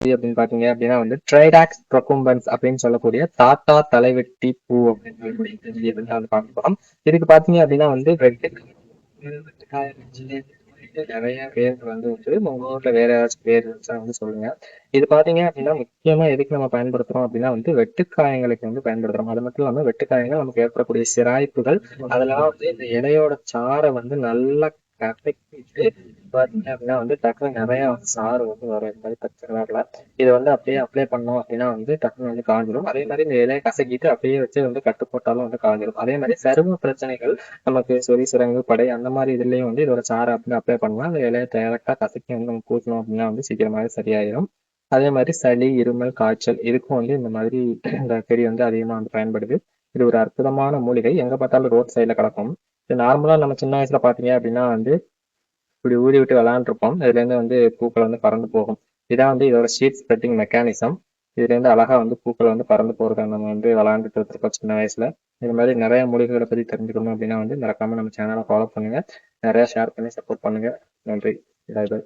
அப்படின்னு பாத்தீங்க அப்படின்னா வந்து ட்ரைடாக்ஸ் ப்ரொகும்பன்ஸ் அப்படின்னு சொல்லக்கூடிய தாத்தா தலைவெட்டி பூ அப்படின்னு சொல்லக்கூடிய செடி வந்து வந்து பார்க்க போறோம். இதுக்கு பாத்தீங்க அப்படின்னா வந்து வெட்டுக்காய நிறைய பேர் வந்து உங்க ஊர்ல வேற ஏதாச்சும் பேர் இருந்துச்சா வந்து சொல்லுங்க. இது பாத்தீங்க அப்படின்னா முக்கியமா எதுக்கு நம்ம பயன்படுத்துறோம் அப்படின்னா வந்து வெட்டுக்காயங்களுக்கு வந்து பயன்படுத்துறோம். அது மட்டும் இல்லாம வெட்டுக்காயங்கள் நமக்கு ஏற்படக்கூடிய சிராய்ப்புகள் அதெல்லாம் வந்து இந்த இலையோட சாறை வந்து நல்லா கசக்கிட்டு பாத்தீங்க அப்படின்னா வந்து டக்குனு நிறைய வந்து சாறு வந்து வரும். இந்த மாதிரி பச்சை கலர்ல இதை வந்து அப்படியே அப்ளை பண்ணோம் அப்படின்னா வந்து டக்குனு வந்து காஞ்சிடும். அதே மாதிரி இந்த இலையை கசக்கிட்டு அப்படியே வச்சு வந்து கட்டு போட்டாலும் வந்து காஞ்சிடும். அதே மாதிரி சரும பிரச்சனைகள் நமக்கு சொறி சிரங்கு படை அந்த மாதிரி இதுலயும் வந்து இதோட சாறை அப்படின்னு அப்ளை பண்ணலாம். அந்த இலையை டைரக்டா கசக்கி வந்து நம்ம பூசணும் அப்படின்னா வந்து சீக்கிரமாவே சரியாயிடும். அதே மாதிரி சளி இருமல் காய்ச்சல் இதுக்கும் வந்து இந்த மாதிரி இந்த செடி வந்து அதிகமா வந்து பயன்படுது. இது ஒரு அற்புதமான மூலிகை. எங்க பார்த்தாலும் ரோட் சைட்ல கிடக்கும். இது நார்மலா நம்ம சின்ன வயசுல பாத்தீங்க அப்படின்னா வந்து இப்படி ஊதி விட்டு விளையாண்டுருப்போம். இதுல இருந்து வந்து பூக்கள் வந்து பறந்து போகும். இதான் வந்து இதோட ஷீட் ஸ்ப்ரெட்டிங் மெக்கானிசம். இதுல இருந்து அழகா வந்து பூக்கள் வந்து பறந்து போறத நம்ம வந்து விளையாண்டுட்டு இருக்கோம் சின்ன வயசுல. இது மாதிரி நிறைய மூலிகைகளை பத்தி தெரிஞ்சுக்கணும் அப்படின்னா வந்து மறக்காம நம்ம சேனலை ஃபாலோ பண்ணுங்க. நிறைய ஷேர் பண்ணி சப்போர்ட் பண்ணுங்க. நன்றி. Bye by.